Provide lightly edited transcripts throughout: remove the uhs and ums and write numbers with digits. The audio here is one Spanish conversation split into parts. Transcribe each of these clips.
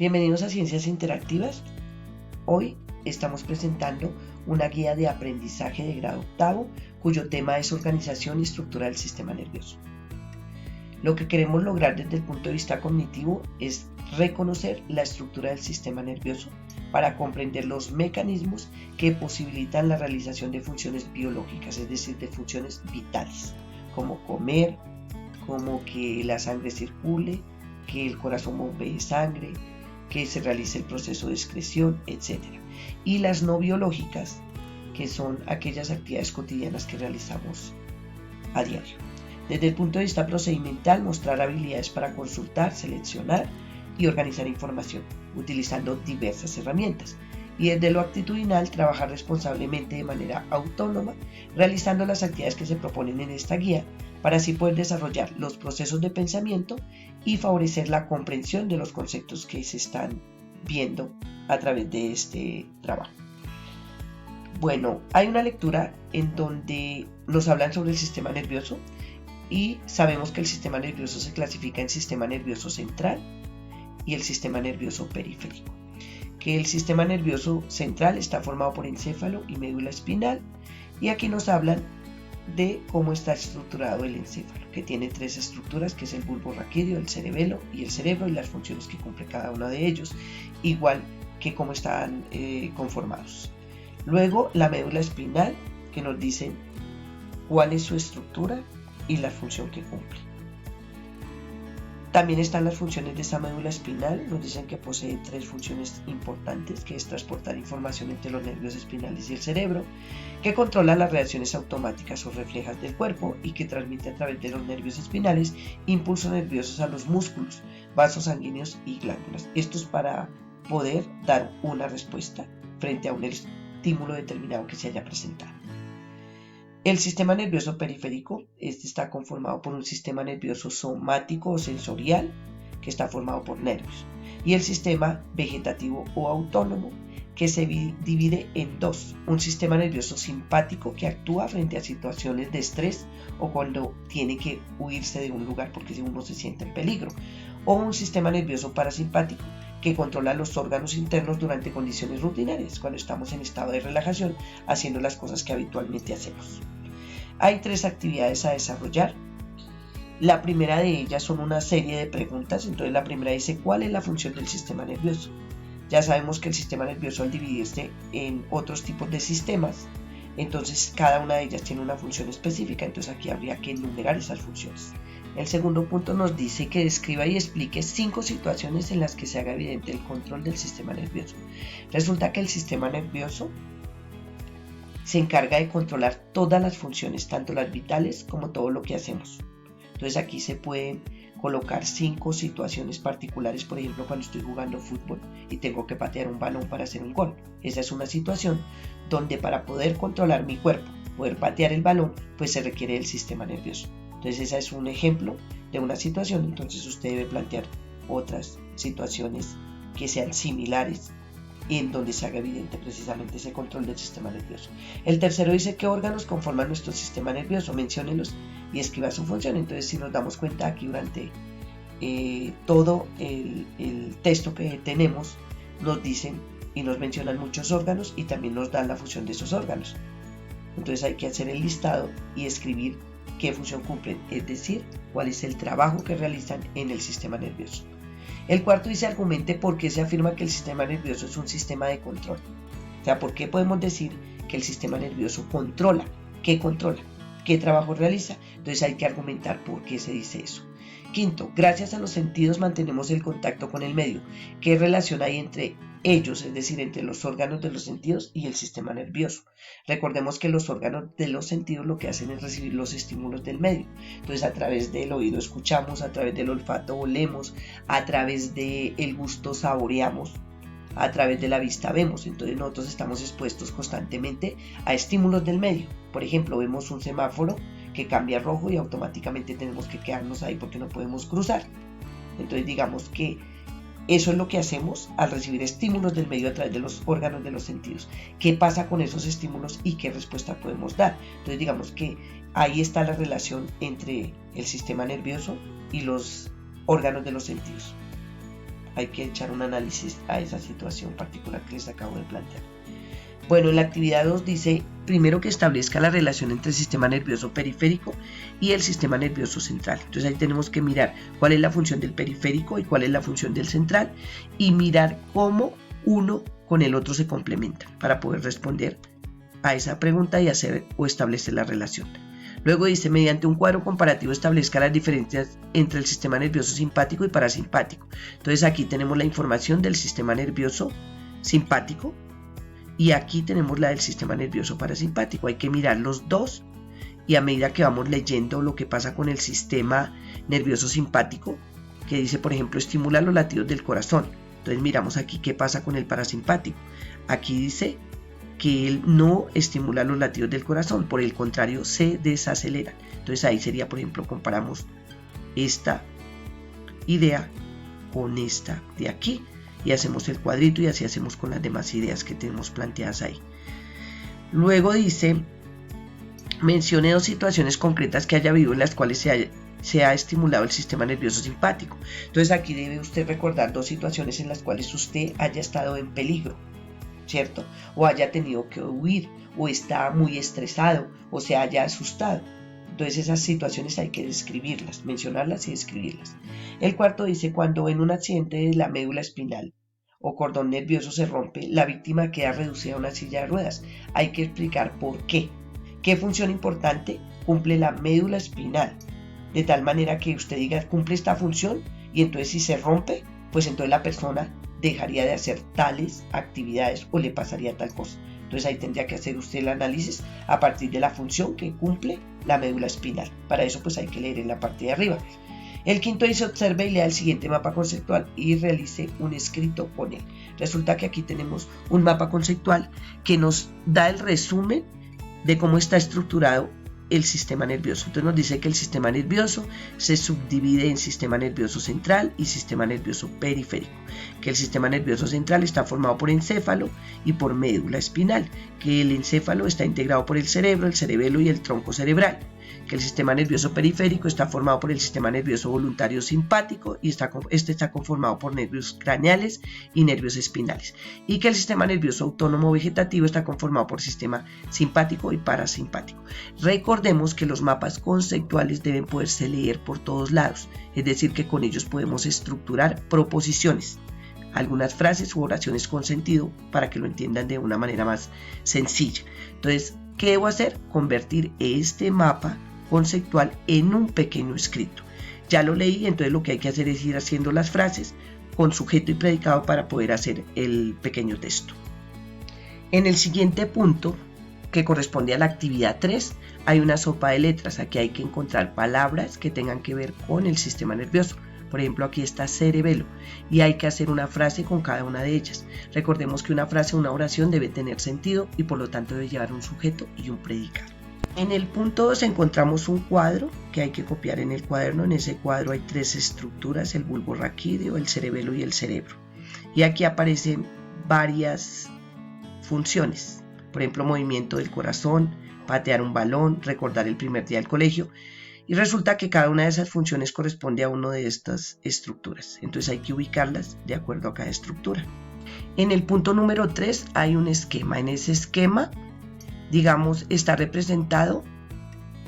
Bienvenidos a Ciencias Interactivas. Hoy estamos presentando una guía de aprendizaje de grado octavo cuyo tema es organización y estructura del sistema nervioso. Lo que queremos lograr desde el punto de vista cognitivo es reconocer la estructura del sistema nervioso para comprender los mecanismos que posibilitan la realización de funciones biológicas, es decir, de funciones vitales, como comer, como que la sangre circule, que el corazón bombee sangre, que se realice el proceso de excreción, etc. Y las no biológicas, que son aquellas actividades cotidianas que realizamos a diario. Desde el punto de vista procedimental, mostrar habilidades para consultar, seleccionar y organizar información, utilizando diversas herramientas. Y desde lo actitudinal, trabajar responsablemente de manera autónoma, realizando las actividades que se proponen en esta guía, para así poder desarrollar los procesos de pensamiento y favorecer la comprensión de los conceptos que se están viendo a través de este trabajo. Bueno, hay una lectura en donde nos hablan sobre el sistema nervioso y sabemos que el sistema nervioso se clasifica en sistema nervioso central y el sistema nervioso periférico. Que el sistema nervioso central está formado por encéfalo y médula espinal, y aquí nos hablan de cómo está estructurado el encéfalo, que tiene tres estructuras, que es el bulbo raquídeo, el cerebelo y el cerebro, y las funciones que cumple cada uno de ellos, igual que cómo están conformados. Luego la médula espinal, que nos dice cuál es su estructura y la función que cumple. También están las funciones de esa médula espinal, nos dicen que posee tres funciones importantes, que es transportar información entre los nervios espinales y el cerebro, que controla las reacciones automáticas o reflejas del cuerpo y que transmite a través de los nervios espinales impulsos nerviosos a los músculos, vasos sanguíneos y glándulas. Esto es para poder dar una respuesta frente a un estímulo determinado que se haya presentado. El sistema nervioso periférico, está conformado por un sistema nervioso somático o sensorial, que está formado por nervios, y el sistema vegetativo o autónomo, que se divide en dos: un sistema nervioso simpático, que actúa frente a situaciones de estrés o cuando tiene que huirse de un lugar porque uno se siente en peligro, o un sistema nervioso parasimpático, que controla los órganos internos durante condiciones rutinarias, cuando estamos en estado de relajación haciendo las cosas que habitualmente hacemos. Hay tres actividades a desarrollar. La primera de ellas son una serie de preguntas. Entonces la primera dice: ¿cuál es la función del sistema nervioso? Ya sabemos que el sistema nervioso, al dividirse en otros tipos de sistemas, entonces cada una de ellas tiene una función específica, entonces aquí habría que enumerar esas funciones. El segundo punto nos dice que describa y explique 5 situaciones en las que se haga evidente el control del sistema nervioso. Resulta que el sistema nervioso se encarga de controlar todas las funciones, tanto las vitales como todo lo que hacemos. Entonces aquí se pueden colocar 5 situaciones particulares, por ejemplo cuando estoy jugando fútbol y tengo que patear un balón para hacer un gol. Esa es una situación donde para poder controlar mi cuerpo, poder patear el balón, pues se requiere el sistema nervioso. Entonces ese es un ejemplo de una situación. Entonces usted debe plantear otras situaciones que sean similares en donde se haga evidente precisamente ese control del sistema nervioso. El tercero dice: ¿qué órganos conforman nuestro sistema nervioso? Menciónelos y escriba su función. Entonces, si nos damos cuenta aquí durante todo el texto que tenemos, nos dicen y nos mencionan muchos órganos y también nos dan la función de esos órganos. Entonces hay que hacer el listado y escribir qué función cumplen, es decir, cuál es el trabajo que realizan en el sistema nervioso. El cuarto dice: argumente por qué se afirma que el sistema nervioso es un sistema de control. O sea, ¿por qué podemos decir que el sistema nervioso controla? ¿Qué controla? ¿Qué trabajo realiza? Entonces hay que argumentar por qué se dice eso. Quinto, gracias a los sentidos mantenemos el contacto con el medio. ¿Qué relación hay entre ellos, es decir, entre los órganos de los sentidos y el sistema nervioso? Recordemos que los órganos de los sentidos lo que hacen es recibir los estímulos del medio. Entonces a través del oído escuchamos, a través del olfato olemos, a través del gusto saboreamos, a través de la vista vemos. Entonces nosotros estamos expuestos constantemente a estímulos del medio. Por ejemplo, vemos un semáforo que cambia a rojo y automáticamente tenemos que quedarnos ahí porque no podemos cruzar. Entonces digamos que eso es lo que hacemos al recibir estímulos del medio a través de los órganos de los sentidos. ¿Qué pasa con esos estímulos y qué respuesta podemos dar? Entonces digamos que ahí está la relación entre el sistema nervioso y los órganos de los sentidos. hay que echar un análisis a esa situación particular que les acabo de plantear. Bueno, en la actividad 2 dice, primero que establezca la relación entre el sistema nervioso periférico y el sistema nervioso central. Entonces ahí tenemos que mirar cuál es la función del periférico y cuál es la función del central y mirar cómo uno con el otro se complementan para poder responder a esa pregunta y hacer o establecer la relación. Luego dice, mediante un cuadro comparativo establezca las diferencias entre el sistema nervioso simpático y parasimpático. Entonces aquí tenemos la información del sistema nervioso simpático y aquí tenemos la del sistema nervioso parasimpático. Hay que mirar los dos y a medida que vamos leyendo lo que pasa con el sistema nervioso simpático, que dice por ejemplo estimula los latidos del corazón, entonces miramos aquí qué pasa con el parasimpático. Aquí dice que él no estimula los latidos del corazón, por el contrario se desaceleran. Entonces ahí sería, por ejemplo, comparamos esta idea con esta de aquí y hacemos el cuadrito y así hacemos con las demás ideas que tenemos planteadas ahí. Luego dice, mencione 2 situaciones concretas que haya vivido en las cuales se ha estimulado el sistema nervioso simpático. Entonces aquí debe usted recordar 2 situaciones en las cuales usted haya estado en peligro, ¿cierto? O haya tenido que huir, o está muy estresado, o se haya asustado. Entonces esas situaciones hay que describirlas, mencionarlas y describirlas. El cuarto dice, cuando en un accidente de la médula espinal o cordón nervioso se rompe, la víctima queda reducida a una silla de ruedas. Hay que explicar por qué. ¿Qué función importante cumple la médula espinal? De tal manera que usted diga, cumple esta función, y entonces si se rompe, pues entonces la persona dejaría de hacer tales actividades o le pasaría tal cosa. Entonces ahí tendría que hacer usted el análisis a partir de la función que cumple la médula espinal. Para eso pues hay que leer en la parte de arriba. El quinto dice, observe y lea el siguiente mapa conceptual y realice un escrito con él. Resulta que aquí tenemos un mapa conceptual que nos da el resumen de cómo está estructurado el sistema nervioso. Entonces nos dice que el sistema nervioso se subdivide en sistema nervioso central y sistema nervioso periférico, que el sistema nervioso central está formado por encéfalo y por médula espinal, que el encéfalo está integrado por el cerebro, el cerebelo y el tronco cerebral, que el sistema nervioso periférico está formado por el sistema nervioso voluntario simpático y este está conformado por nervios craneales y nervios espinales, y que el sistema nervioso autónomo vegetativo está conformado por sistema simpático y parasimpático. Recordemos que los mapas conceptuales deben poderse leer por todos lados, es decir, que con ellos podemos estructurar proposiciones, algunas frases u oraciones con sentido para que lo entiendan de una manera más sencilla. Entonces, ¿qué debo hacer? Convertir este mapa conceptual en un pequeño escrito. Ya lo leí, entonces lo que hay que hacer es ir haciendo las frases con sujeto y predicado para poder hacer el pequeño texto. En el siguiente punto, que corresponde a la actividad 3, hay una sopa de letras. Aquí hay que encontrar palabras que tengan que ver con el sistema nervioso. Por ejemplo, aquí está cerebelo y hay que hacer una frase con cada una de ellas. Recordemos que una frase o una oración debe tener sentido y por lo tanto debe llevar un sujeto y un predicado. En el punto 2 encontramos un cuadro que hay que copiar en el cuaderno. En ese cuadro hay 3 estructuras, el bulbo raquídeo, el cerebelo y el cerebro. Y aquí aparecen varias funciones. Por ejemplo, movimiento del corazón, patear un balón, recordar el primer día del colegio. Y resulta que cada una de esas funciones corresponde a una de estas estructuras. Entonces hay que ubicarlas de acuerdo a cada estructura. En el punto número 3 hay un esquema. En ese esquema, digamos, está representado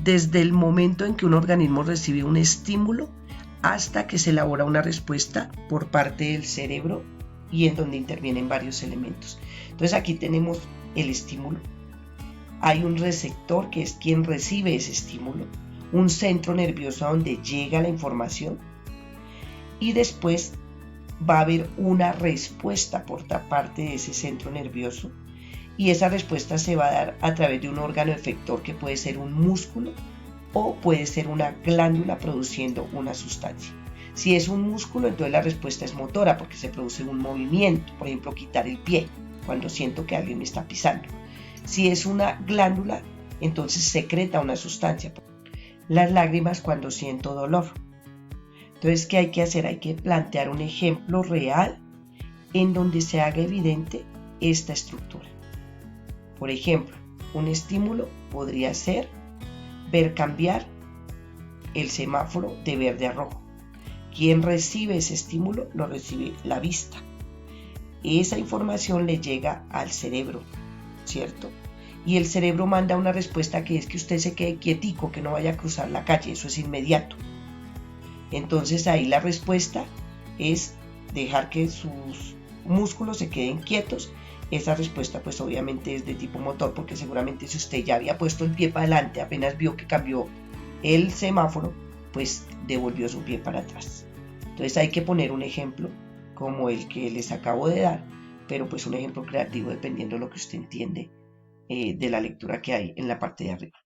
desde el momento en que un organismo recibe un estímulo hasta que se elabora una respuesta por parte del cerebro y en donde intervienen varios elementos. Entonces aquí tenemos el estímulo. Hay un receptor que es quien recibe ese estímulo, un centro nervioso a donde llega la información y después va a haber una respuesta por parte de ese centro nervioso y esa respuesta se va a dar a través de un órgano efector que puede ser un músculo o puede ser una glándula produciendo una sustancia. Si es un músculo, entonces la respuesta es motora porque se produce un movimiento, por ejemplo quitar el pie cuando siento que alguien me está pisando. Si es una glándula, entonces secreta una sustancia. Las lágrimas cuando siento dolor. Entonces, ¿qué hay que hacer? Hay que plantear un ejemplo real en donde se haga evidente esta estructura. Por ejemplo, un estímulo podría ser ver cambiar el semáforo de verde a rojo. ¿Quién recibe ese estímulo? Lo recibe la vista. Esa información le llega al cerebro, ¿cierto? Y el cerebro manda una respuesta que es que usted se quede quietico, que no vaya a cruzar la calle, eso es inmediato. Entonces ahí la respuesta es dejar que sus músculos se queden quietos. Esa respuesta pues obviamente es de tipo motor, porque seguramente si usted ya había puesto el pie para adelante, apenas vio que cambió el semáforo, pues devolvió su pie para atrás. Entonces hay que poner un ejemplo como el que les acabo de dar, pero pues un ejemplo creativo dependiendo de lo que usted entiende de la lectura que hay en la parte de arriba.